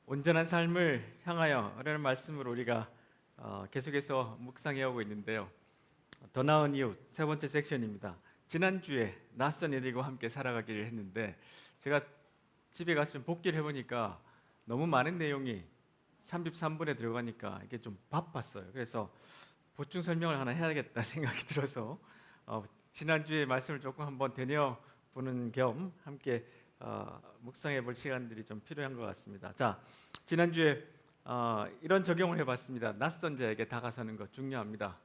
온전한 삶을 향하여라는 말씀으로 우리가 계속해서 묵상해 오고 있는데요. 더 나은 이웃 세 번째 섹션입니다. 지난주에 낯선 이들과 함께 살아가기를 했는데 제가 집에 가서 좀 복기를 해보니까 너무 많은 내용이 33분에 들어가니까 이게 좀 바빴어요. 그래서 보충 설명을 하나 해야겠다 생각이 들어서 지난주에 말씀을 조금 한번 되뇌어보는 겸 함께 묵상해 볼 시간들이 좀 필요한 것 같습니다. 자, 지난주에 이런 적용을 해봤습니다. 낯선 자에게 다가서는 것 중요합니다.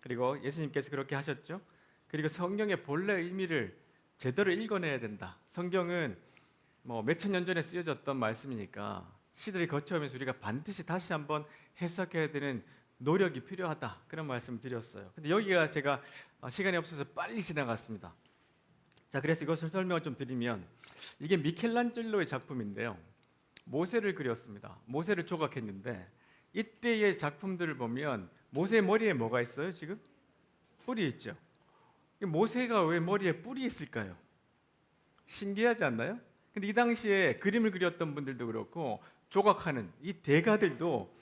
그리고 예수님께서 그렇게 하셨죠. 그리고 성경의 본래 의미를 제대로 읽어내야 된다. 성경은 뭐 몇천 년 전에 쓰여졌던 말씀이니까 시대를 거쳐오면서 우리가 반드시 다시 한번 해석해야 되는 노력이 필요하다. 그런 말씀을 드렸어요. 근데 여기가 제가 시간이 없어서 빨리 지나갔습니다. 자, 그래서 이것을 설명을 좀 드리면 이게 미켈란젤로의 작품인데요. 모세를 그렸습니다. 모세를 조각했는데 이때의 작품들을 보면 모세의 머리에 뭐가 있어요? 지금 뿔이 있죠. 모세가 왜 머리에 뿔이 있을까요? 신기하지 않나요? 근데 이 당시에 그림을 그렸던 분들도 그렇고 조각하는 이 대가들도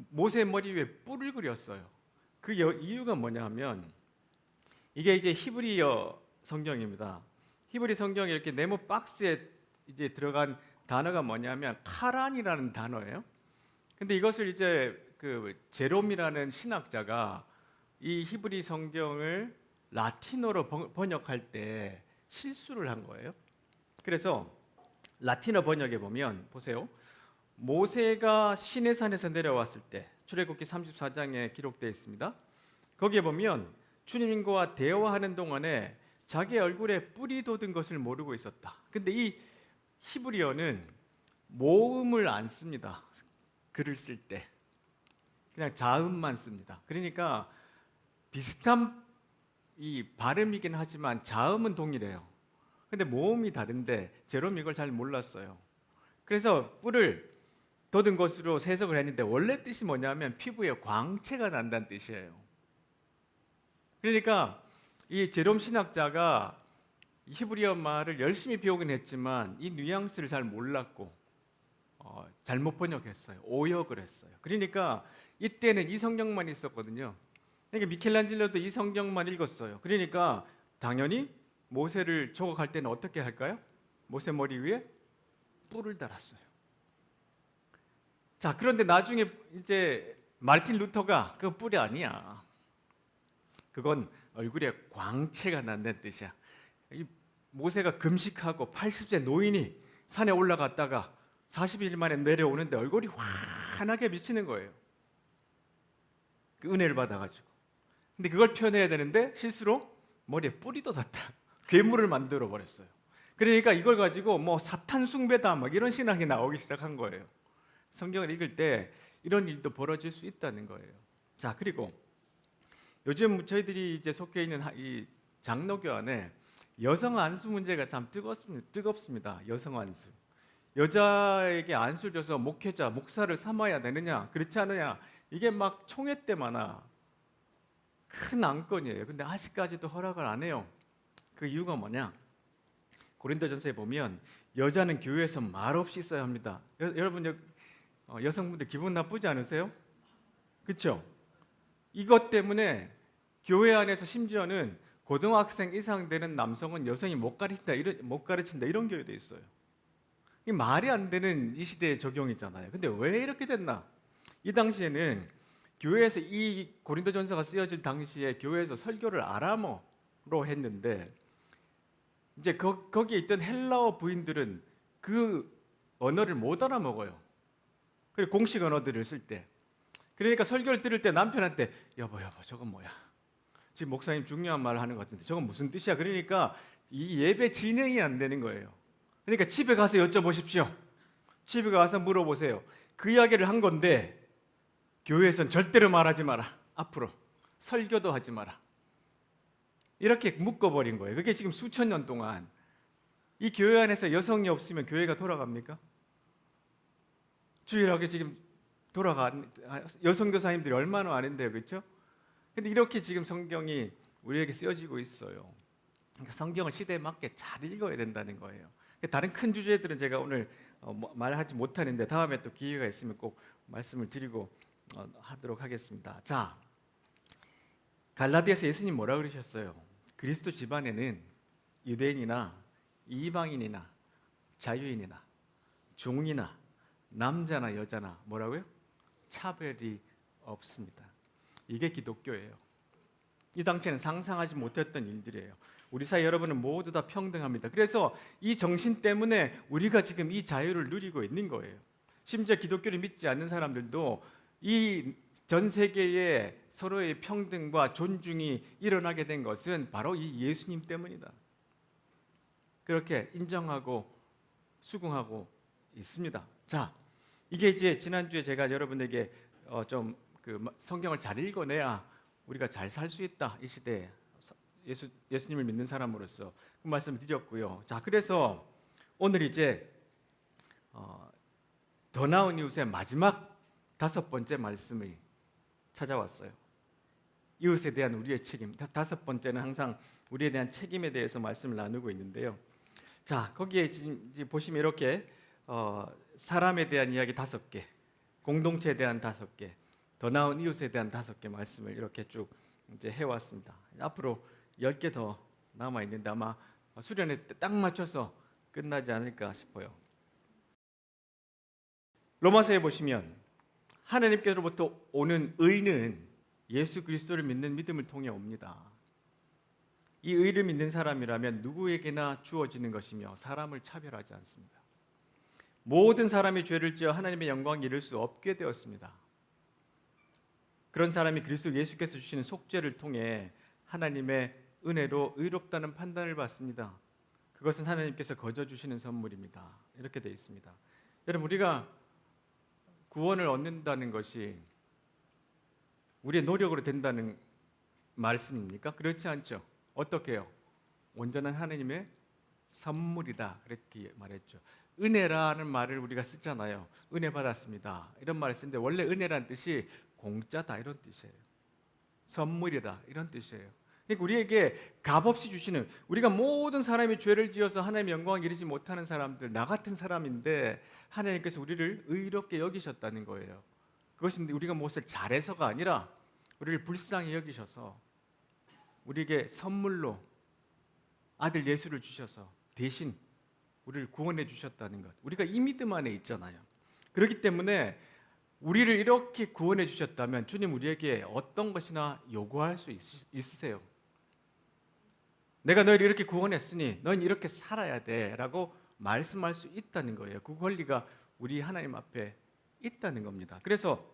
모세의 머리 위에 뿔을 그렸어요. 그 이유가 뭐냐 하면 이게 이제 히브리어 성경입니다. 히브리 성경에 이렇게 네모 박스에 이제 들어간 단어가 뭐냐면 카란이라는 단어예요. 근데 이것을 이제 그 제롬이라는 신학자가 이 히브리 성경을 라틴어로 번역할 때 실수를 한 거예요. 그래서 라틴어 번역에 보면 보세요. 모세가 시내산에서 내려왔을 때 출애굽기 34장에 기록되어 있습니다. 거기에 보면 주님과 대화하는 동안에 자기 얼굴에 뿔이 돋은 것을 모르고 있었다. 근데 이 히브리어는 모음을 안 씁니다. 글을 쓸 때 그냥 자음만 씁니다. 그러니까 비슷한 이 발음이긴 하지만 자음은 동일해요. 근데 모음이 다른데 제롬이 이걸 잘 몰랐어요. 그래서 뿔을 돋은 것으로 해석을 했는데 원래 뜻이 뭐냐면 피부에 광채가 난다는 뜻이에요. 그러니까 이 제롬 신학자가 히브리어 말을 열심히 배우긴 했지만 이 뉘앙스를 잘 몰랐고 잘못 번역했어요. 오역을 했어요. 그러니까 이때는 이 성경만 있었거든요. 그러니까 미켈란젤로도 이 성경만 읽었어요. 그러니까 당연히 모세를 조각할 때는 어떻게 할까요? 모세 머리 위에 뿔을 달았어요. 자, 그런데 나중에 이제 마르틴 루터가 그 뿔이 아니야. 그건 얼굴에 광채가 난다는 뜻이야. 이 모세가 금식하고 80세 노인이 산에 올라갔다가 40일 만에 내려오는데 얼굴이 환하게 비치는 거예요. 그 은혜를 받아가지고. 근데 그걸 표현해야 되는데 실수로 머리에 뿔이 돋았다. 괴물을 만들어 버렸어요. 그러니까 이걸 가지고 뭐 사탄 숭배다 막 이런 신학이 나오기 시작한 거예요. 성경을 읽을 때 이런 일도 벌어질 수 있다는 거예요. 자, 그리고 요즘 저희들이 이제 속해 있는 이 장로교 안에 여성 안수 문제가 참 뜨겁습니다. 여성 안수. 여자에게 안수를 줘서 목회자, 목사를 삼아야 되느냐, 그렇지 않느냐, 이게 막 총회 때마다 큰 안건이에요. 근데 아직까지도 허락을 안 해요. 그 이유가 뭐냐? 고린도전서에 보면 여자는 교회에서 말없이 있어야 합니다. 여러분 여성분들 기분 나쁘지 않으세요? 그렇죠? 이것 때문에 교회 안에서 심지어는 고등학생 이상 되는 남성은 여성이 못 가르친다 이런 교회도 있어요. 이 말이 안 되는 이 시대의 적용이잖아요. 근데 왜 이렇게 됐나? 이 당시에는 교회에서 이 고린도전서가 쓰여질 당시에 교회에서 설교를 아람어로 했는데 이제 거기에 있던 헬라어 부인들은 그 언어를 못 알아먹어요. 그리고 공식 언어들을 쓸 때. 그러니까 설교를 들을 때 남편한테 여보 저건 뭐야? 지금 목사님 중요한 말을 하는 것 같은데 저건 무슨 뜻이야? 그러니까 이 예배 진행이 안 되는 거예요. 그러니까 집에 가서 여쭤보십시오. 집에 가서 물어보세요. 그 이야기를 한 건데 교회에선 절대로 말하지 마라. 앞으로 설교도 하지 마라. 이렇게 묶어버린 거예요. 그게 지금 수천 년 동안 이 교회 안에서 여성이 없으면 교회가 돌아갑니까? 주일학교 지금 여성 교사님들이 얼마나 많은데요, 그렇죠? 근데 이렇게 지금 성경이 우리에게 쓰여지고 있어요. 그러니까 성경을 시대에 맞게 잘 읽어야 된다는 거예요. 다른 큰 주제들은 제가 오늘 말하지 못하는데 다음에 또 기회가 있으면 꼭 말씀을 드리고 하도록 하겠습니다. 자, 갈라디아서 예수님 뭐라 그러셨어요? 그리스도 집안에는 유대인이나 이방인이나 자유인이나 종이나 남자나 여자나 뭐라고요? 차별이 없습니다. 이게 기독교예요. 이 당시에는 상상하지 못했던 일들이에요. 우리 사회 여러분은 모두 다 평등합니다. 그래서 이 정신 때문에 우리가 지금 이 자유를 누리고 있는 거예요. 심지어 기독교를 믿지 않는 사람들도 이 전 세계에 서로의 평등과 존중이 일어나게 된 것은 바로 이 예수님 때문이다. 그렇게 인정하고 수긍하고 있습니다. 자, 이게 이제 지난주에 제가 여러분에게 좀 성경을 잘 읽어내야 우리가 잘 살 수 있다. 이 시대에 예수님을 믿는 사람으로서 그 말씀을 드렸고요. 자, 그래서 오늘 이제 더 나은 이웃의 마지막 5번째 말씀을 찾아왔어요. 이웃에 대한 우리의 책임. 5번째는 항상 우리에 대한 책임에 대해서 말씀을 나누고 있는데요. 자, 거기에 지금 보시면 이렇게 사람에 대한 이야기 5개, 공동체에 대한 5개, 더 나은 이웃에 대한 5개 말씀을 이렇게 쭉 이제 해왔습니다. 앞으로 10개 더 남아 있는데 아마 수련회 때 딱 맞춰서 끝나지 않을까 싶어요. 로마서에 보시면 하나님께로부터 오는 의는 예수 그리스도를 믿는 믿음을 통해 옵니다. 이 의를 믿는 사람이라면 누구에게나 주어지는 것이며 사람을 차별하지 않습니다. 모든 사람이 죄를 지어 하나님의 영광을 이룰 수 없게 되었습니다. 그런 사람이 그리스도 예수께서 주시는 속죄를 통해 하나님의 은혜로 의롭다는 판단을 받습니다. 그것은 하나님께서 거저 주시는 선물입니다. 이렇게 되어 있습니다. 여러분, 우리가 구원을 얻는다는 것이 우리의 노력으로 된다는 말씀입니까? 그렇지 않죠. 어떻게 해요? 온전한 하나님의 선물이다. 그렇게 말했죠. 은혜라는 말을 우리가 쓰잖아요. 은혜 받았습니다. 이런 말을 쓰는데 원래 은혜란 뜻이 공짜다 이런 뜻이에요. 선물이다 이런 뜻이에요. 그러니까 우리에게 값없이 주시는, 우리가 모든 사람이 죄를 지어서 하나님의 영광을 이루지 못하는 사람들, 나 같은 사람인데 하나님께서 우리를 의롭게 여기셨다는 거예요. 그것은 우리가 무엇을 잘해서가 아니라 우리를 불쌍히 여기셔서 우리에게 선물로 아들 예수를 주셔서 대신 우리를 구원해 주셨다는 것. 우리가 이 믿음 안에 있잖아요. 그렇기 때문에 우리를 이렇게 구원해 주셨다면 주님 우리에게 어떤 것이나 요구할 수 있으세요? 내가 너희를 이렇게 구원했으니 너희는 이렇게 살아야 돼 라고 말씀할 수 있다는 거예요. 그 권리가 우리 하나님 앞에 있다는 겁니다. 그래서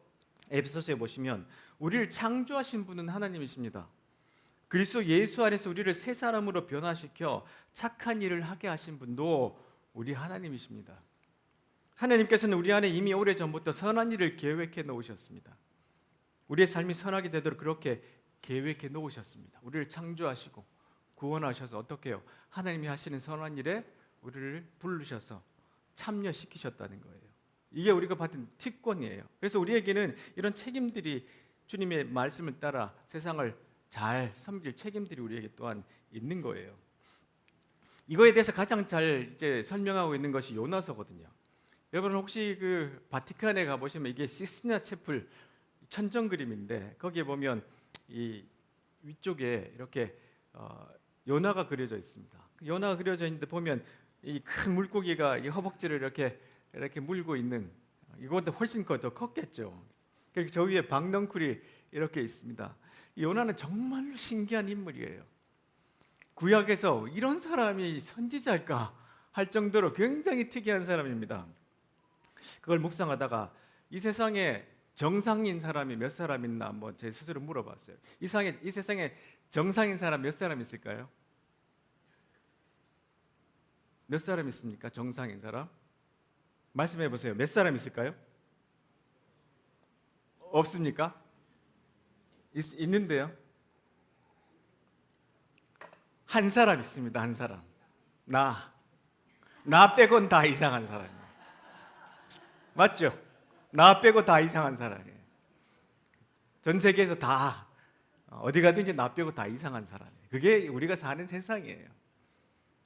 에베소서에 보시면 우리를 창조하신 분은 하나님이십니다. 그리스도 예수 안에서 우리를 새 사람으로 변화시켜 착한 일을 하게 하신 분도 우리 하나님이십니다. 하나님께서는 우리 안에 이미 오래전부터 선한 일을 계획해 놓으셨습니다. 우리의 삶이 선하게 되도록 그렇게 계획해 놓으셨습니다. 우리를 창조하시고 구원하셔서 어떻게 해요? 하나님이 하시는 선한 일에 우리를 부르셔서 참여시키셨다는 거예요. 이게 우리가 받은 특권이에요. 그래서 우리에게는 이런 책임들이, 주님의 말씀을 따라 세상을 잘 섬길 책임들이 우리에게 또한 있는 거예요. 이거에 대해서 가장 잘 이제 설명하고 있는 것이 요나서거든요. 여러분 혹시 그 바티칸에 가보시면 이게 시스티나 채플 천정 그림인데 거기에 보면 이 위쪽에 이렇게 요나가 그려져 있습니다. 요나가 그려져 있는데 보면 이 큰 물고기가 이 허벅지를 이렇게 물고 있는, 이거보다 훨씬 더 컸겠죠. 그리고 저 위에 박넝쿨이 이렇게 있습니다. 요나는 정말로 신기한 인물이에요. 구약에서 이런 사람이 선지자일까 할 정도로 굉장히 특이한 사람입니다. 그걸 묵상하다가 이 세상에 정상인 사람이 몇 사람 있나 한번 제 스스로 물어봤어요. 이 세상에 정상인 사람 몇 사람 있을까요? 몇 사람 있습니까? 정상인 사람? 말씀해 보세요. 몇 사람 있을까요? 없습니까? 있는데요. 한 사람 있습니다. 한 사람. 나 빼곤 다 이상한 사람이에요. 맞죠? 나 빼고 다 이상한 사람이에요. 전 세계에서 다 어디 가든지 나 빼고 다 이상한 사람이에요. 그게 우리가 사는 세상이에요.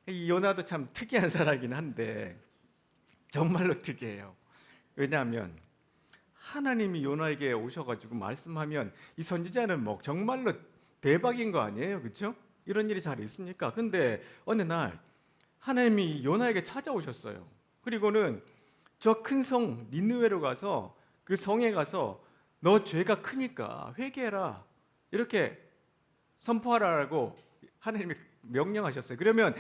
이 요나도 참 특이한 사람이긴 한데 정말로 특이해요. 왜냐하면 하나님이 요나에게 오셔가지고 말씀하면 이 선지자는 뭐 정말로 대박인 거 아니에요, 그렇죠? 이런 일이 잘 있습니까? 근데 어느 날 하나님이 요나에게 찾아오셨어요. 그리고는 저 큰 성 니느웨로 가서 그 성에 가서 너 죄가 크니까 회개해라 이렇게 선포하라고 하나님이 명령하셨어요. 그러면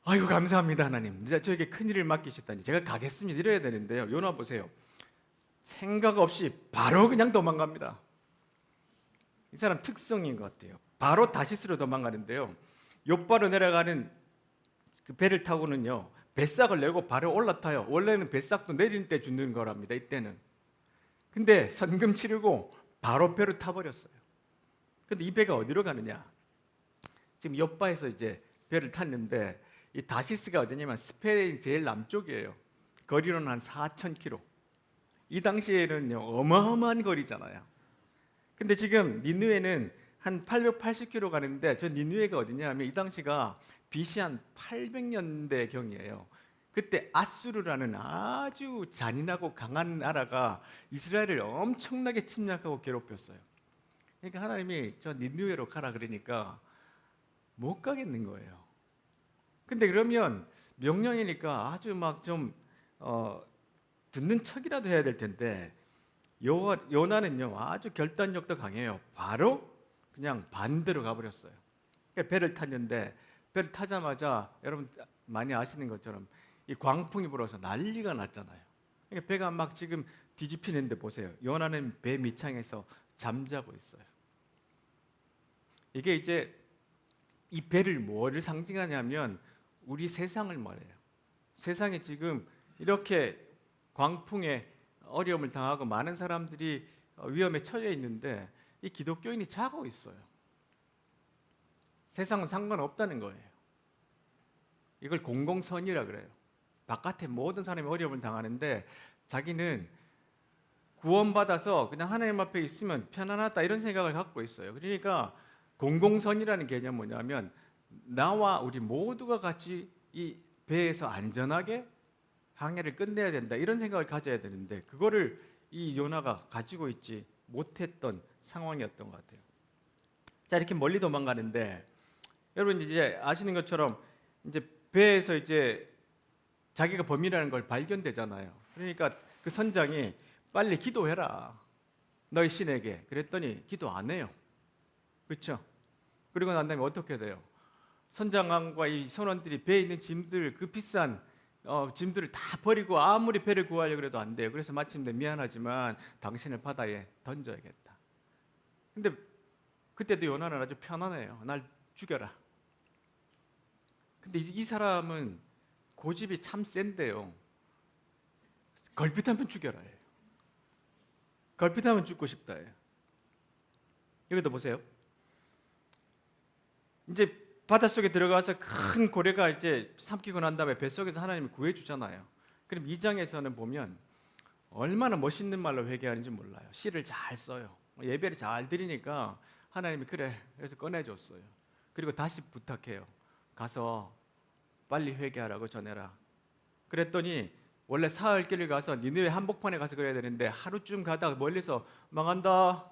아이고 감사합니다 하나님, 저에게 큰 일을 맡기셨다니 제가 가겠습니다 이래야 되는데요. 요나 보세요. 생각 없이 바로 그냥 도망갑니다. 이 사람 특성인 것 같아요. 바로 다시스로 도망가는데요. 욥바로 내려가는 그 배를 타고는요, 뱃삭을 내고 바로 올라타요. 원래는 뱃삭도 내릴 때 죽는 거랍니다, 이때는. 근데 선금 치르고 바로 배로 타버렸어요. 근데 이 배가 어디로 가느냐? 지금 욥바에서 이제 배를 탔는데 이 다시스가 어디냐면 스페인 제일 남쪽이에요. 거리로는 한 4,000km. 이 당시에는요 어마어마한 거리잖아요. 근데 지금 니느웨는 한 880km 가는데, 저 니느웨가 어디냐 하면 이 당시가 BC 한 800년대 경이에요. 그때 아수르라는 아주 잔인하고 강한 나라가 이스라엘을 엄청나게 침략하고 괴롭혔어요. 그러니까 하나님이 저 니느웨로 가라 그러니까 못 가겠는 거예요. 근데 그러면 명령이니까 아주 막 좀 듣는 척이라도 해야 될 텐데 요나는요 아주 결단력도 강해요. 바로 그냥 반대로 가버렸어요. 그러니까 배를 탔는데 배를 타자마자 여러분 많이 아시는 것처럼 이 광풍이 불어서 난리가 났잖아요. 그러니까 배가 막 지금 뒤집히는데 보세요. 요나는 배 밑창에서 잠자고 있어요. 이게 이제 이 배를 뭐를 상징하냐면 우리 세상을 말해요. 세상에 지금 이렇게 광풍에 어려움을 당하고 많은 사람들이 위험에 처해 있는데 이 기독교인이 자고 있어요. 세상은 상관없다는 거예요. 이걸 공공선이라 그래요. 바깥에 모든 사람이 어려움을 당하는데 자기는 구원받아서 그냥 하나님 앞에 있으면 편안하다 이런 생각을 갖고 있어요. 그러니까 공공선이라는 개념은 뭐냐면 나와 우리 모두가 같이 이 배에서 안전하게 항해를 끝내야 된다 이런 생각을 가져야 되는데 그거를 이 요나가 가지고 있지 못했던 상황이었던 것 같아요. 자, 이렇게 멀리 도망가는데 여러분 이제 아시는 것처럼 이제 배에서 이제 자기가 범인이라는 걸 발견되잖아요. 그러니까 그 선장이 빨리 기도해라 너희 신에게 그랬더니 기도 안 해요. 그렇죠? 그리고 난 다음에 어떻게 돼요? 선장과 이 선원들이 배에 있는 짐들 그 비싼 짐들을 다 버리고 아무리 배를 구하려고 해도 안 돼요. 그래서 마침내 미안하지만 당신을 바다에 던져야겠다. 근데 그때도 요나는 아주 편안해요. 날 죽여라. 근데 이 사람은 고집이 참 센데요. 걸핏하면 죽여라 해요. 걸핏하면 죽고 싶다 해요. 여기도 보세요. 이제 바닷속에 들어가서 큰 고래가 이제 삼키고 난 다음에 뱃속에서 하나님이 구해주잖아요. 그럼 2장에서는 보면 얼마나 멋있는 말로 회개하는지 몰라요. 시를 잘 써요. 예배를 잘 드리니까 하나님이 그래 그래서 꺼내줬어요. 그리고 다시 부탁해요. 가서 빨리 회개하라고 전해라. 그랬더니 원래 사흘길을 가서 니느웨 한복판에 가서 그래야 되는데 하루쯤 가다가 멀리서 망한다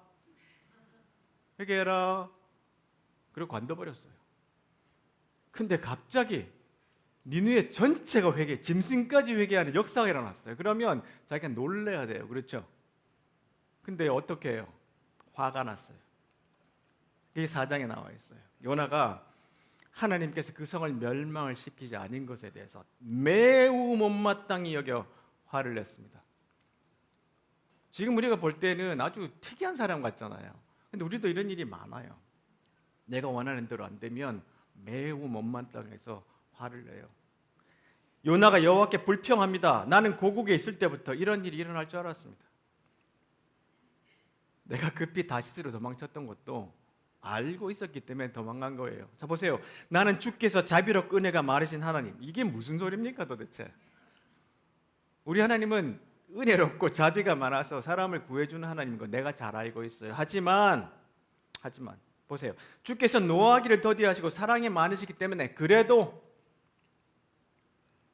회개해라 그리고 관둬버렸어요. 근데 갑자기 니느웨 전체가 짐승까지 회개하는 역사가 일어났어요. 그러면 자기가 놀래야 돼요. 그렇죠? 근데 어떻게 해요? 화가 났어요. 이게 4장에 나와 있어요. 요나가 하나님께서 그 성을 멸망을 시키지 않은 것에 대해서 매우 못마땅히 여겨 화를 냈습니다. 지금 우리가 볼 때는 아주 특이한 사람 같잖아요. 근데 우리도 이런 일이 많아요. 내가 원하는 대로 안 되면 매우 못마땅해서 화를 내요. 요나가 여호와께 불평합니다. 나는 고국에 있을 때부터 이런 일이 일어날 줄 알았습니다. 내가 급히 다시스로 도망쳤던 것도 알고 있었기 때문에 도망간 거예요. 자 보세요. 나는 주께서 자비롭고 은혜가 많으신 하나님. 이게 무슨 소리입니까 도대체? 우리 하나님은 은혜롭고 자비가 많아서 사람을 구해주는 하나님인 거 내가 잘 알고 있어요. 하지만 보세요. 주께서 노하기를 더디하시고 사랑이 많으시기 때문에 그래도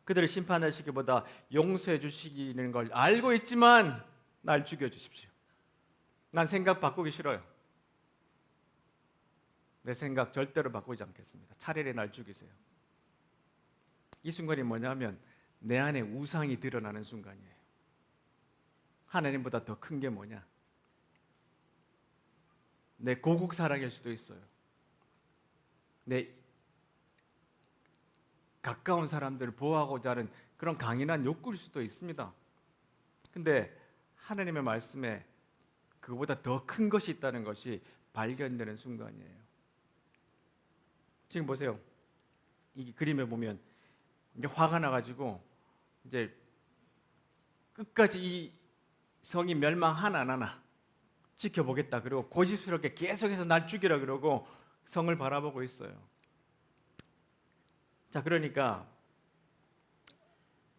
그들을 심판하시기보다 용서해 주시는 걸 알고 있지만 날 죽여주십시오. 난 생각 바꾸기 싫어요. 내 생각 절대로 바꾸지 않겠습니다. 차라리 날 죽이세요. 이 순간이 뭐냐면 내 안에 우상이 드러나는 순간이에요. 하나님보다 더 큰 게 뭐냐? 내 고국 사랑일 수도 있어요. 내 가까운 사람들을 보호하고자 하는 그런 강인한 욕구일 수도 있습니다. 근데 하나님의 말씀에 그거보다 더 큰 것이 있다는 것이 발견되는 순간이에요. 지금 보세요. 이 그림에 보면 이제 화가 나가지고 이제 끝까지 이 성이 멸망하나 안 하나 지켜보겠다. 그리고 고집스럽게 계속해서 날 죽이라 그러고 성을 바라보고 있어요. 자, 그러니까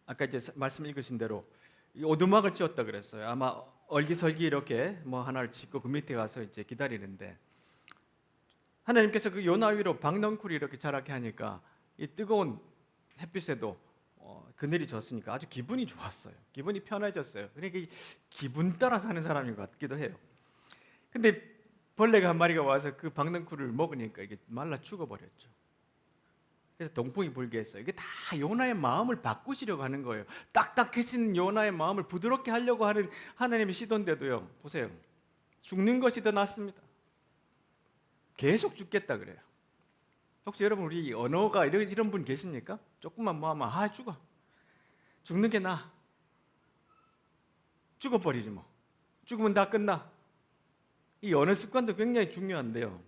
아까 이제 말씀 읽으신 대로 이 오두막을 지었다 그랬어요. 아마 얼기설기 이렇게 뭐 하나를 짓고 그 밑에 가서 이제 기다리는데 하나님께서 그 요나 위로 박넝쿨이 이렇게 자라게 하니까 이 뜨거운 햇빛에도 그늘이 졌으니까 아주 기분이 좋았어요. 기분이 편해졌어요. 그러니까 기분 따라 사는 사람인 것 같기도 해요. 근데 벌레가 한 마리가 와서 그 박넝쿨을 먹으니까 이게 말라 죽어버렸죠. 그래서 동풍이 불게 했어요. 이게 다 요나의 마음을 바꾸시려고 하는 거예요. 딱딱해진 요나의 마음을 부드럽게 하려고 하는 하나님의 시도인데도요. 보세요. 죽는 것이 더 낫습니다. 계속 죽겠다 그래요. 혹시 여러분 우리 언어가 이런 분 계십니까? 조금만 뭐 하면 죽어. 죽는 게 나아. 죽어버리지 뭐. 죽으면 다 끝나. 이 언어 습관도 굉장히 중요한데요.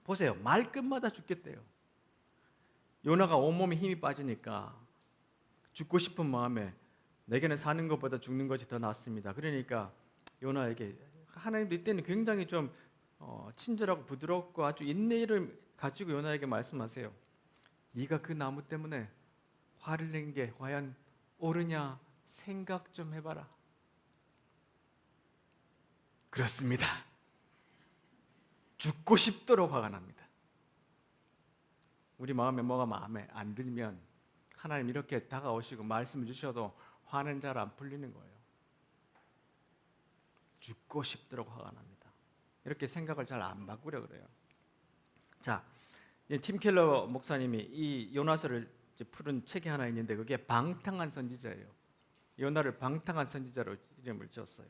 보세요. 말끝마다 죽겠대요. 요나가 온몸에 힘이 빠지니까 죽고 싶은 마음에 내게는 사는 것보다 죽는 것이 더 낫습니다. 그러니까 요나에게 하나님도 이때는 굉장히 좀 친절하고 부드럽고 아주 인내를 가지고 요나에게 말씀하세요. 네가 그 나무 때문에 화를 낸 게 과연 옳으냐 생각 좀 해봐라. 그렇습니다. 죽고 싶도록 화가 납니다. 우리 마음에 뭐가 마음에 안 들면 하나님 이렇게 다가오시고 말씀을 주셔도 화는 잘 안 풀리는 거예요. 죽고 싶도록 화가 납니다. 이렇게 생각을 잘 안 바꾸려 그래요. 자, 팀 켈러 목사님이 이 요나서를 푸른 책이 하나 있는데 그게 방탕한 선지자예요. 요나를 방탕한 선지자로 이름을 지었어요.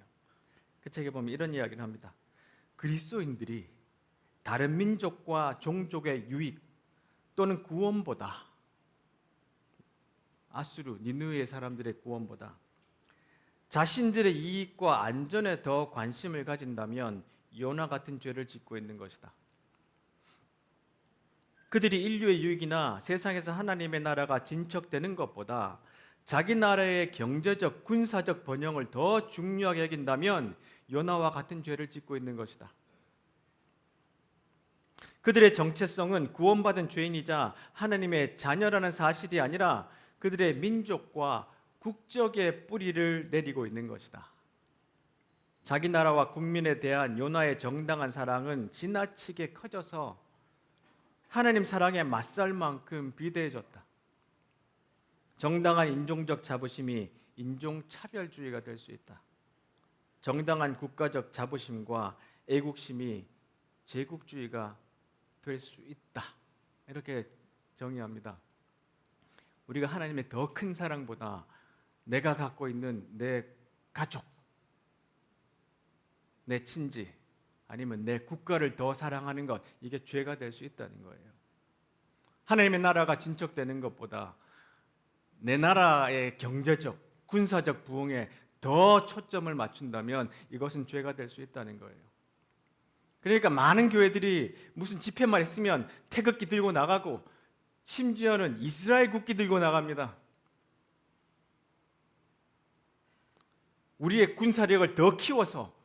그 책에 보면 이런 이야기를 합니다. 그리스도인들이 다른 민족과 종족의 유익 또는 구원보다 아수르, 니느웨의 사람들의 구원보다 자신들의 이익과 안전에 더 관심을 가진다면 요나 같은 죄를 짓고 있는 것이다. 그들이 인류의 유익이나 세상에서 하나님의 나라가 진척되는 것보다 자기 나라의 경제적, 군사적 번영을 더 중요하게 여긴다면 요나와 같은 죄를 짓고 있는 것이다. 그들의 정체성은 구원받은 죄인이자 하나님의 자녀라는 사실이 아니라 그들의 민족과 국적의 뿌리를 내리고 있는 것이다. 자기 나라와 국민에 대한 요나의 정당한 사랑은 지나치게 커져서 하나님 사랑에 맞설 만큼 비대해졌다. 정당한 인종적 자부심이 인종차별주의가 될 수 있다. 정당한 국가적 자부심과 애국심이 제국주의가 될 수 있다. 이렇게 정의합니다. 우리가 하나님의 더 큰 사랑보다 내가 갖고 있는 내 가족, 내 친지, 아니면 내 국가를 더 사랑하는 것, 이게 죄가 될 수 있다는 거예요. 하나님의 나라가 진척되는 것보다 내 나라의 경제적, 군사적 부흥에 더 초점을 맞춘다면 이것은 죄가 될 수 있다는 거예요. 그러니까 많은 교회들이 무슨 집회만 있으면 태극기 들고 나가고 심지어는 이스라엘 국기 들고 나갑니다. 우리의 군사력을 더 키워서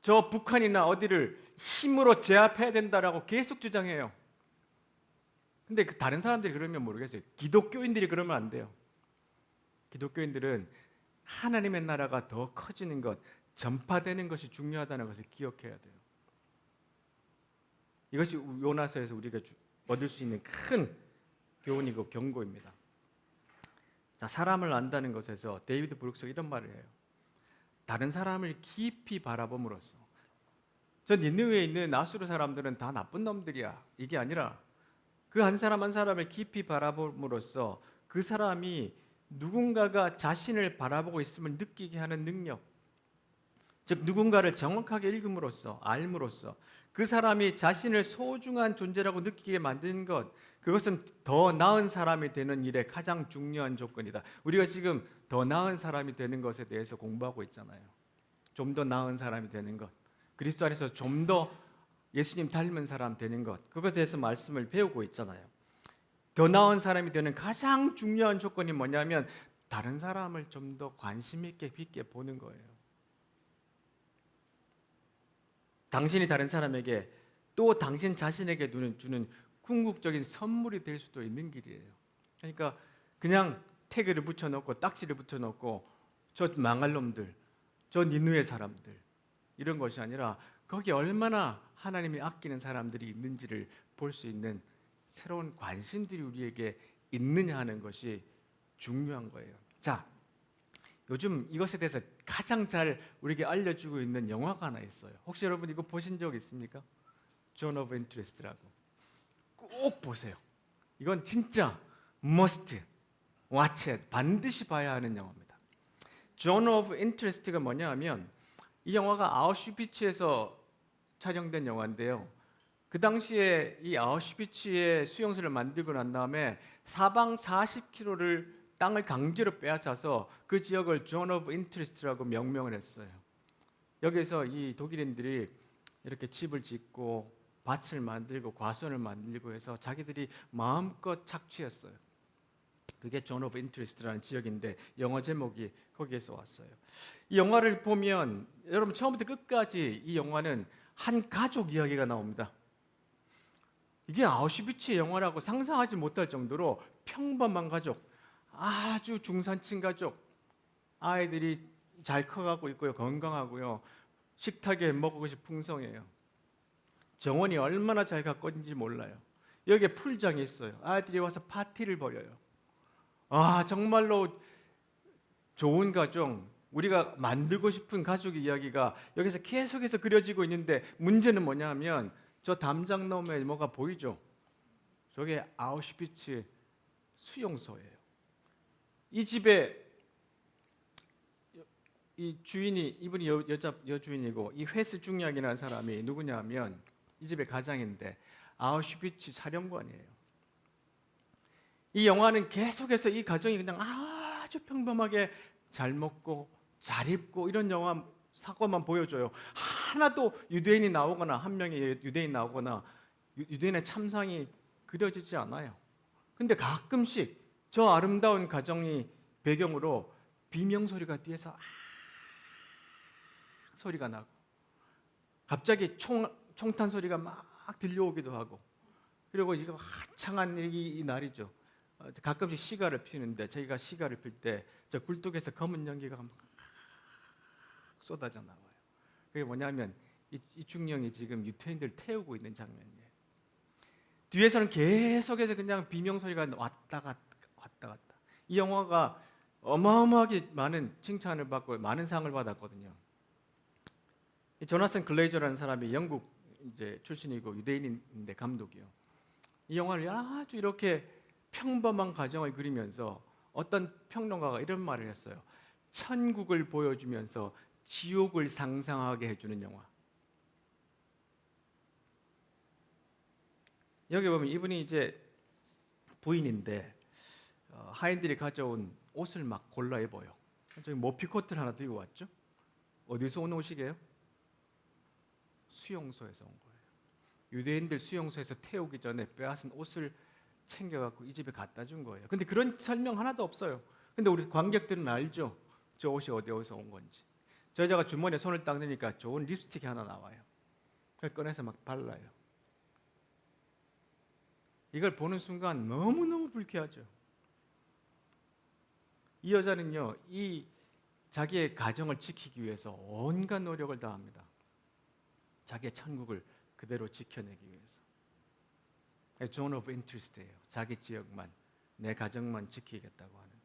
저 북한이나 어디를 힘으로 제압해야 된다라고 계속 주장해요. 근데 다른 사람들이 그러면 모르겠어요. 기독교인들이 그러면 안 돼요. 기독교인들은 하나님의 나라가 더 커지는 것, 전파되는 것이 중요하다는 것을 기억해야 돼요. 이것이 요나서에서 우리가 얻을 수 있는 큰 교훈이고 경고입니다. 자, 사람을 안다는 것에서 데이비드 브룩스가 이런 말을 해요. 다른 사람을 깊이 바라봄으로써, 저 니느웨에 있는 아수르 사람들은 다 나쁜 놈들이야, 이게 아니라 그 한 사람 한 사람을 깊이 바라봄으로써 그 사람이 누군가가 자신을 바라보고 있음을 느끼게 하는 능력, 즉 누군가를 정확하게 읽음으로써, 알므로써 그 사람이 자신을 소중한 존재라고 느끼게 만드는 것, 그것은 더 나은 사람이 되는 일의 가장 중요한 조건이다. 우리가 지금 더 나은 사람이 되는 것에 대해서 공부하고 있잖아요. 좀 더 나은 사람이 되는 것, 그리스도 안에서 좀 더 예수님 닮은 사람 되는 것, 그것에 대해서 말씀을 배우고 있잖아요. 더 나은 사람이 되는 가장 중요한 조건이 뭐냐면 다른 사람을 좀 더 관심 있게 깊게 보는 거예요. 당신이 다른 사람에게 또 당신 자신에게 주는 궁극적인 선물이 될 수도 있는 길이에요. 그러니까 그냥 태그를 붙여놓고 딱지를 붙여놓고 저 망할 놈들, 저 니누의 사람들 이런 것이 아니라 거기에 얼마나 하나님이 아끼는 사람들이 있는지를 볼 수 있는 새로운 관심들이 우리에게 있느냐 하는 것이 중요한 거예요. 자, 요즘 이것에 대해서 가장 잘 우리에게 알려주고 있는 영화가 하나 있어요. 혹시 여러분 이거 보신 적 있습니까? 존 오브 인트레스트라고. 꼭 보세요. 이건 진짜 must watch it. 반드시 봐야 하는 영화입니다. 존 오브 인트레스트가 뭐냐 하면 이 영화가 아우슈비츠에서 촬영된 영화인데요. 그 당시에 이 아우슈비츠의 수용소를 만들고 난 다음에 사방 40km를 땅을 강제로 빼앗아서 그 지역을 존 오브 인트레스트라고 명명을 했어요. 여기서 이 독일인들이 이렇게 집을 짓고 밭을 만들고 과수원을 만들고 해서 자기들이 마음껏 착취했어요. 그게 존 오브 인트레스트라는 지역인데 영화 제목이 거기에서 왔어요. 이 영화를 보면 여러분 처음부터 끝까지 이 영화는 한 가족 이야기가 나옵니다. 이게 아우슈비츠의 영화라고 상상하지 못할 정도로 평범한 가족, 아주 중산층 가족, 아이들이 잘 커가고 있고요, 건강하고요, 식탁에 먹을 것이 풍성해요. 정원이 얼마나 잘 가꿔진지 몰라요. 여기에 풀장이 있어요. 아이들이 와서 파티를 벌여요. 아, 정말로 좋은 가정, 우리가 만들고 싶은 가족의 이야기가 여기서 계속해서 그려지고 있는데 문제는 뭐냐 하면 저 담장 너머에 뭐가 보이죠? 저게 아우슈비츠 수용소예요. 이 집에 이 주인이, 이분이 여주인이고 이 회스 중량이라는 사람이 누구냐 하면 이 집의 가장인데 아우슈비츠 사령관이에요. 이 영화는 계속해서 이 가정이 그냥 아주 평범하게 잘 먹고 잘 입고 이런 영화 사건만 보여줘요. 하나도 유대인이 나오거나 한 명의 유대인 나오거나 유대인의 참상이 그려지지 않아요. 근데 가끔씩 저 아름다운 가정이 배경으로 비명 소리가 뒤에서 소리가 나고 갑자기 총탄 소리가 막 들려오기도 하고, 그리고 이거 화창한 이 날이죠. 가끔씩 시가를 피우는데 저희가 시가를 필 때 저 굴뚝에서 검은 연기가 막 쏟아져 나와요. 그게 뭐냐면 이 중령이 지금 유태인들 태우고 있는 장면이에요. 뒤에서는 계속해서 그냥 비명 소리가 왔다 갔다. 이 영화가 어마어마하게 많은 칭찬을 받고 많은 상을 받았거든요. 이 조나선 글레이저라는 사람이 영국 이제 출신이고 유대인인데 감독이요. 이 영화를 아주 이렇게 평범한 가정을 그리면서 어떤 평론가가 이런 말을 했어요. 천국을 보여주면서 지옥을 상상하게 해주는 영화. 여기 보면 이분이 이제 부인인데 하인들이 가져온 옷을 막 골라 입어요. 저기 모피코트를 하나 들고 왔죠. 어디서 온 옷이게요? 수용소에서 온 거예요. 유대인들 수용소에서 태우기 전에 빼앗은 옷을 챙겨갖고 이 집에 갖다 준 거예요. 근데 그런 설명 하나도 없어요. 근데 우리 관객들은 알죠. 저 옷이 어디서 온 건지. 저 여자가 주머니에 손을 딱 넣으니까 좋은 립스틱이 하나 나와요. 그걸 꺼내서 막 발라요. 이걸 보는 순간 너무너무 불쾌하죠. 이 여자는요, 이 자기의 가정을 지키기 위해서 온갖 노력을 다합니다. 자기의 천국을 그대로 지켜내기 위해서. 존 오브 인트리스트예요. 자기 지역만, 내 가정만 지키겠다고 하는데.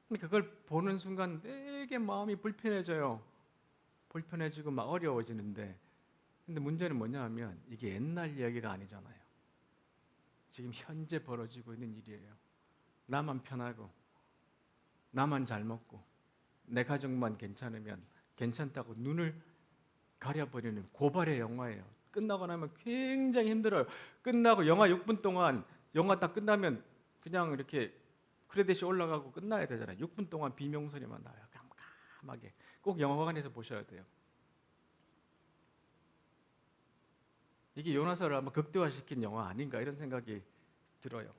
근데 그걸 보는 순간 되게 마음이 불편해져요. 불편해지고 막 어려워지는데, 근데 문제는 뭐냐 하면 이게 옛날 이야기가 아니잖아요. 지금 현재 벌어지고 있는 일이에요. 나만 편하고 나만 잘 먹고 내 가족만 괜찮으면 괜찮다고 눈을 가려버리는 고발의 영화예요. 끝나고 나면 굉장히 힘들어요. 끝나고 영화 6분 동안, 영화 딱 끝나면 그냥 이렇게 크레딧이 올라가고 끝나야 되잖아요. 6분 동안 비명소리만 나와요. 깜깜하게. 꼭 영화관에서 보셔야 돼요. 이게 요나서를 한번 극대화시킨 영화 아닌가 이런 생각이 들어요.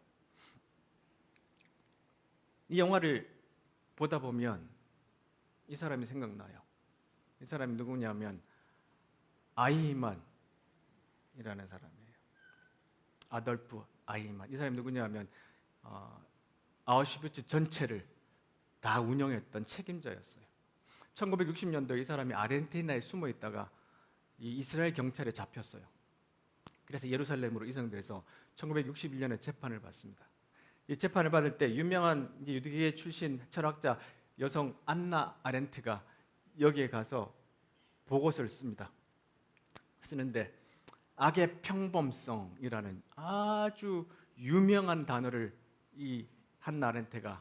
이 영화를 보다 보면 이 사람이 생각나요. 이 사람이 누구냐면 아이히만이라는 사람이에요. 아돌프 아이히만. 이 사람이 누구냐면 아우슈비츠 전체를 다 운영했던 책임자였어요. 1960년도에 이 사람이 아르헨티나에 숨어 있다가 이 이스라엘 경찰에 잡혔어요. 그래서 예루살렘으로 이송돼서 1961년에 재판을 받습니다. 이 재판을 받을 때 유명한 유대계 출신 철학자 여성 안나 아렌트가 여기에 가서 보고서를 씁니다. 쓰는데 악의 평범성이라는 아주 유명한 단어를 이 한나 아렌트가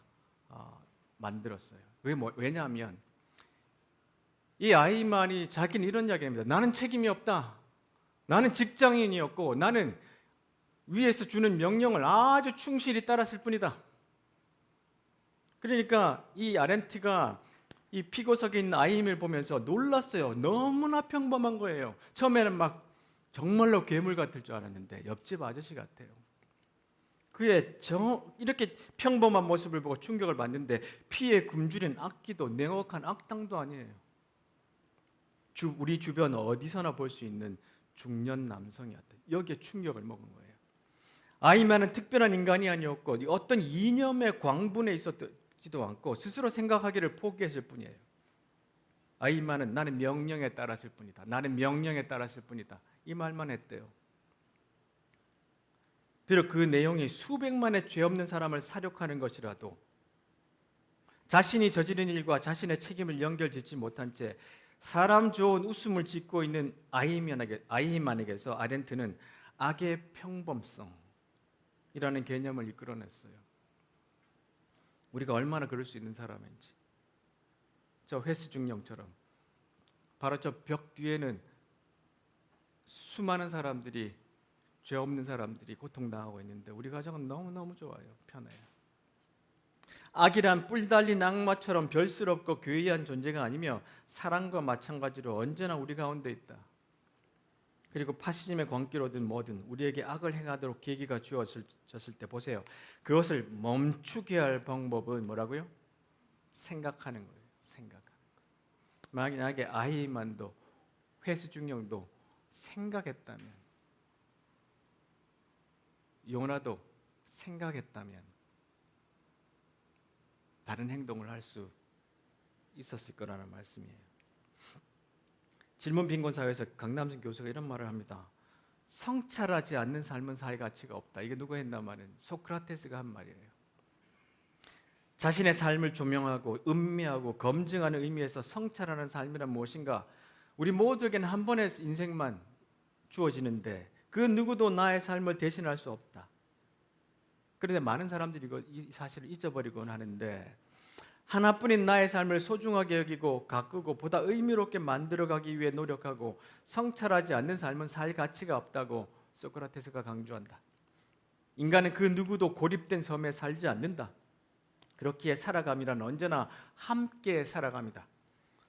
만들었어요. 그게 왜냐하면 이 아이만이 자기는 이런 이야기입니다. 나는 책임이 없다. 나는 직장인이었고 나는 위에서 주는 명령을 아주 충실히 따랐을 뿐이다. 그러니까 이 아렌트가 이 피고석에 있는 아이임을 보면서 놀랐어요. 너무나 평범한 거예요. 처음에는 막 정말로 괴물 같을 줄 알았는데 옆집 아저씨 같아요. 그의 이렇게 평범한 모습을 보고 충격을 받는데 피에 굶주린 악기도 냉혹한 악당도 아니에요. 우리 주변 어디서나 볼 수 있는 중년 남성이었다. 여기에 충격을 먹은 거예요. 아이만은 특별한 인간이 아니었고 어떤 이념의 광분에 있었지도 않고 스스로 생각하기를 포기했을 뿐이에요. 아이만은 나는 명령에 따랐을 뿐이다. 나는 명령에 따랐을 뿐이다. 이 말만 했대요. 비록 그 내용이 수백만의 죄 없는 사람을 사륙하는 것이라도 자신이 저지른 일과 자신의 책임을 연결짓지 못한 채 사람 좋은 웃음을 짓고 있는 아이히만에게서 아렌트는 악의 평범성이라는 개념을 이끌어냈어요. 우리가 얼마나 그럴 수 있는 사람인지. 저 회스 중령처럼 바로 저 벽 뒤에는 수많은 사람들이, 죄 없는 사람들이 고통당하고 있는데 우리 가정은 너무너무 좋아요. 편해요. 악이란 뿔 달린 악마처럼 별스럽고 괴이한 존재가 아니며 사랑과 마찬가지로 언제나 우리 가운데 있다. 그리고 파시즘의 광기로든 뭐든 우리에게 악을 행하도록 계기가 주어졌을 때 보세요. 그것을 멈추게 할 방법은 뭐라고요? 생각하는 거예요. 생각하는 거. 만약에 아이만도 회수중령도 생각했다면, 요나도 생각했다면 다른 행동을 할 수 있었을 거라는 말씀이에요. 질문 빈곤 사회에서 강남준 교수가 이런 말을 합니다. 성찰하지 않는 삶은 사회 가치가 없다. 이게 누가 했나 말은 소크라테스가 한 말이에요. 자신의 삶을 조명하고 음미하고 검증하는 의미에서 성찰하는 삶이란 무엇인가? 우리 모두에게는 한 번의 인생만 주어지는데 그 누구도 나의 삶을 대신할 수 없다. 그런데 많은 사람들이 이 사실을 잊어버리곤 하는데 하나뿐인 나의 삶을 소중하게 여기고 가꾸고 보다 의미롭게 만들어가기 위해 노력하고 성찰하지 않는 삶은 살 가치가 없다고 소크라테스가 강조한다. 인간은 그 누구도 고립된 섬에 살지 않는다. 그렇기에 살아감이란 언제나 함께 살아감이다.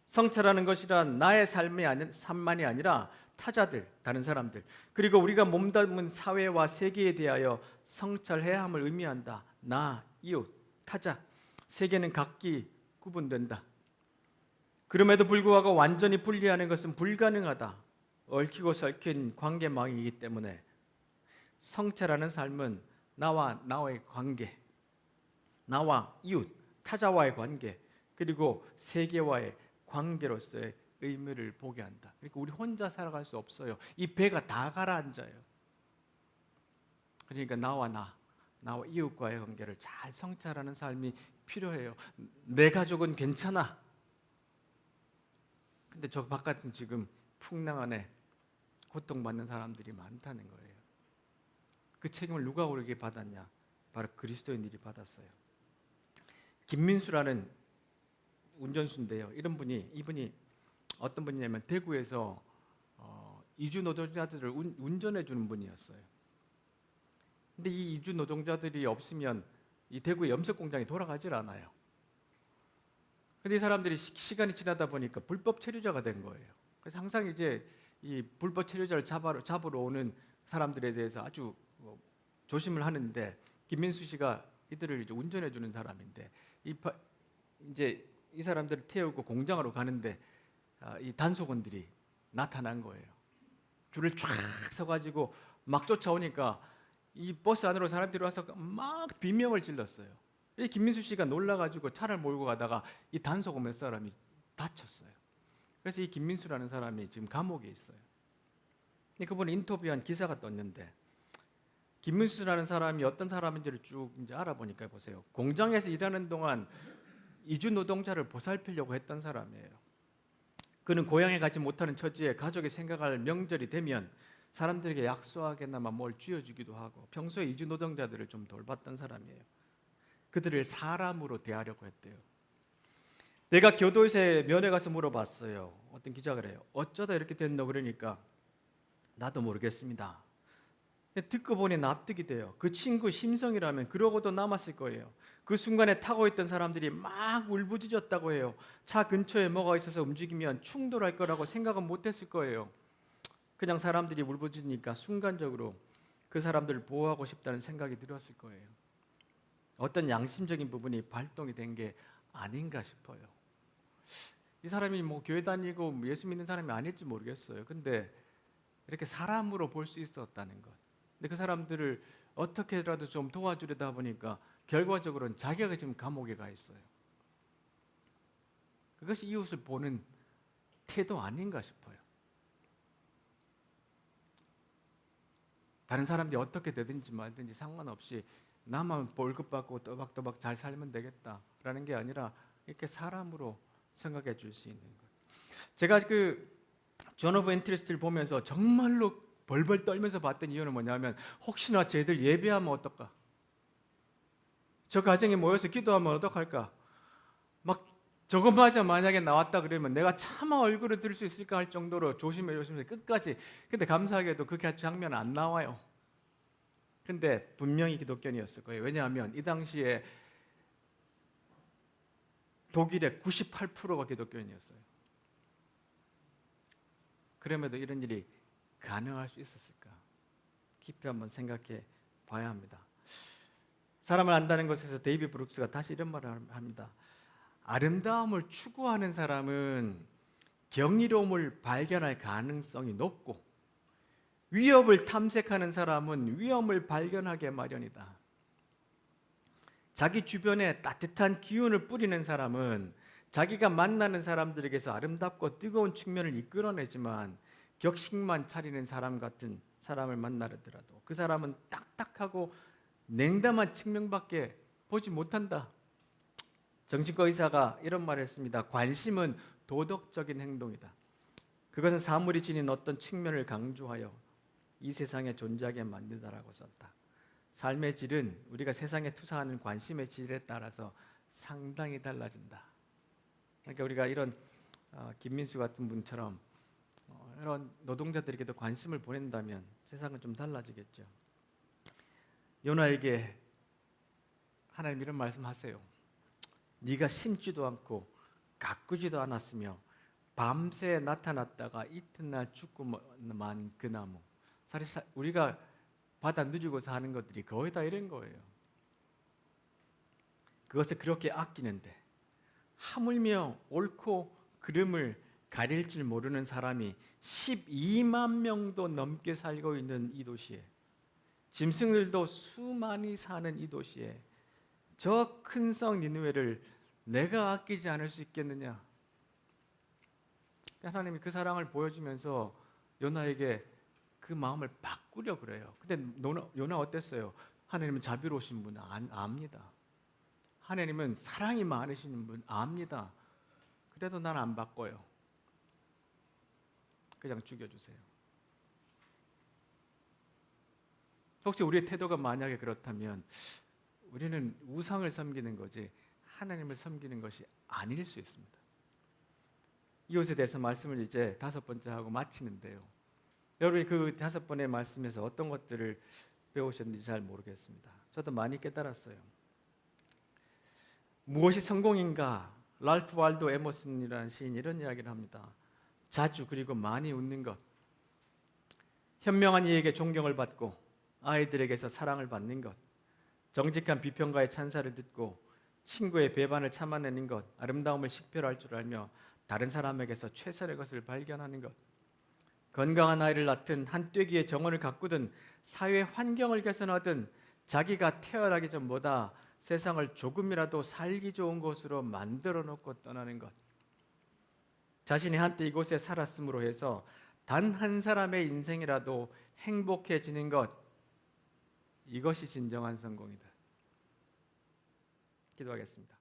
성찰하는 것이란 나의 삶만이 아니라 타자들, 다른 사람들, 그리고 우리가 몸담은 사회와 세계에 대하여 성찰해야 함을 의미한다. 나, 이웃, 타자, 세계는 각기 구분된다. 그럼에도 불구하고 완전히 분리하는 것은 불가능하다. 얽히고 설킨 관계망이기 때문에 성찰하는 삶은 나와 나의 관계, 나와 이웃, 타자와의 관계, 그리고 세계와의 관계로서의 의미를 보게 한다. 그러니까 우리 혼자 살아갈 수 없어요. 이 배가 다 가라앉아요. 그러니까 나와 이웃과의 관계를 잘 성찰하는 삶이 필요해요. 내 가족은 괜찮아. 근데 저 바깥은 지금 풍랑 안에 고통받는 사람들이 많다는 거예요. 그 책임을 누가 우리에게 받았냐? 바로 그리스도인들이 받았어요. 김민수라는 운전수인데요. 이분이 어떤 분이냐면 대구에서 이주 노동자들을 운전해 주는 분이었어요. 근데 이 이주 노동자들이 없으면 이 대구의 염색 공장이 돌아가질 않아요. 근데 이 사람들이 시간이 지나다 보니까 불법 체류자가 된 거예요. 그래서 항상 이제 이 불법 체류자를 잡으러 오는 사람들에 대해서 아주 조심을 하는데, 김민수 씨가 이들을 이제 운전해 주는 사람인데 이제 이 사람들을 태우고 공장으로 가는데 이 단속원들이 나타난 거예요. 줄을 쫙 서가지고 막 쫓아오니까 이 버스 안으로 사람들이 와서 막 비명을 질렀어요. 이 김민수 씨가 놀라가지고 차를 몰고 가다가 이 단속원 몇 사람이 다쳤어요. 그래서 이 김민수라는 사람이 지금 감옥에 있어요. 그분을 인터뷰한 기사가 떴는데, 김민수라는 사람이 어떤 사람인지를 쭉 이제 알아보니까 보세요. 공장에서 일하는 동안 이주 노동자를 보살피려고 했던 사람이에요. 그는 고향에 가지 못하는 처지에 가족이 생각할 명절이 되면 사람들에게 약소하게나마 뭘 쥐어주기도 하고 평소에 이주 노동자들을 좀 돌봤던 사람이에요. 그들을 사람으로 대하려고 했대요. 내가 교도소에 면회 가서 물어봤어요. 어떤 기자가 그래요. 어쩌다 이렇게 됐노? 그러니까 나도 모르겠습니다. 듣고 보니 납득이 돼요. 그 친구 심성이라면 그러고도 남았을 거예요. 그 순간에 타고 있던 사람들이 막 울부짖었다고 해요. 차 근처에 뭐가 있어서 움직이면 충돌할 거라고 생각은 못했을 거예요. 그냥 사람들이 울부짖으니까 순간적으로 그 사람들을 보호하고 싶다는 생각이 들었을 거예요. 어떤 양심적인 부분이 발동이 된 게 아닌가 싶어요. 이 사람이 뭐 교회 다니고 예수 믿는 사람이 아닐지 모르겠어요. 근데 이렇게 사람으로 볼 수 있었다는 것. 근데 그 사람들을 어떻게라도 좀 도와주려다 보니까 결과적으로는 자기가 지금 감옥에 가 있어요. 그것이 이웃을 보는 태도 아닌가 싶어요. 다른 사람들이 어떻게 되든지 말든지 상관없이 나만 월급 받고 또박또박 잘 살면 되겠다라는 게 아니라 이렇게 사람으로 생각해 줄 수 있는 것. 제가 존 오브 인트리스트를 보면서 정말로 벌벌 떨면서 봤던 이유는 뭐냐면, 혹시나 쟤들 예배하면 어떨까? 저 가정에 모여서 기도하면 어떡할까? 막 저것마저 만약에 나왔다 그러면 내가 차마 얼굴을 들 수 있을까 할 정도로 조심해 끝까지. 근데 감사하게도 그 장면 안 나와요. 근데 분명히 기독교인이었을 거예요. 왜냐하면 이 당시에 독일의 98%가 기독교인이었어요. 그럼에도 이런 일이 가능할 수 있었을까? 깊이 한번 생각해 봐야 합니다. 사람을 안다는 것에서 데이비드 브룩스가 다시 이런 말을 합니다. 아름다움을 추구하는 사람은 경이로움을 발견할 가능성이 높고, 위협을 탐색하는 사람은 위험을 발견하게 마련이다. 자기 주변에 따뜻한 기운을 뿌리는 사람은 자기가 만나는 사람들에게서 아름답고 뜨거운 측면을 이끌어내지만, 격식만 차리는 사람 같은 사람을 만나더라도 그 사람은 딱딱하고 냉담한 측면밖에 보지 못한다. 정신과 의사가 이런 말을 했습니다. 관심은 도덕적인 행동이다. 그것은 사물이 지닌 어떤 측면을 강조하여 이 세상에 존재하게 만든다라고 썼다. 삶의 질은 우리가 세상에 투사하는 관심의 질에 따라서 상당히 달라진다. 그러니까 우리가 이런 김민수 같은 분처럼 이런 노동자들에게도 관심을 보낸다면 세상은 좀 달라지겠죠. 요나에게 하나님 이런 말씀하세요. 네가 심지도 않고 가꾸지도 않았으며 밤새 나타났다가 이튿날 죽고만 그 나무. 사실 우리가 받아 누리고 사는 것들이 거의 다 이런 거예요. 그것을 그렇게 아끼는데 하물며 옳고 그름을 가릴 줄 모르는 사람이 12만 명도 넘게 살고 있는 이 도시에, 짐승들도 수많이 사는 이 도시에 저 큰 성 니느웨를 내가 아끼지 않을 수 있겠느냐? 하나님이 그 사랑을 보여주면서 요나에게 그 마음을 바꾸려 그래요. 근데 요나 어땠어요? 하나님은 자비로우신 분 압니다. 하나님은 사랑이 많으신 분 압니다. 그래도 난 안 바꿔요. 그냥 죽여주세요. 혹시 우리의 태도가 만약에 그렇다면 우리는 우상을 섬기는 거지 하나님을 섬기는 것이 아닐 수 있습니다. 이것에 대해서 말씀을 이제 5번째 하고 마치는데요. 여러분이 그 5번의 말씀에서 어떤 것들을 배우셨는지 잘 모르겠습니다. 저도 많이 깨달았어요. 무엇이 성공인가? 랄프 waldo 에머슨이라는 시인이 이런 이야기를 합니다. 자주 그리고 많이 웃는 것, 현명한 이에게 존경을 받고 아이들에게서 사랑을 받는 것, 정직한 비평가의 찬사를 듣고 친구의 배반을 참아내는 것, 아름다움을 식별할 줄 알며 다른 사람에게서 최선의 것을 발견하는 것, 건강한 아이를 낳든 한 떼기의 정원을 가꾸든 사회 환경을 개선하든 자기가 태어나기 전보다 세상을 조금이라도 살기 좋은 곳으로 만들어 놓고 떠나는 것, 자신이 한때 이곳에 살았음으로 해서 단 한 사람의 인생이라도 행복해지는 것, 이것이 진정한 성공이다. 기도하겠습니다.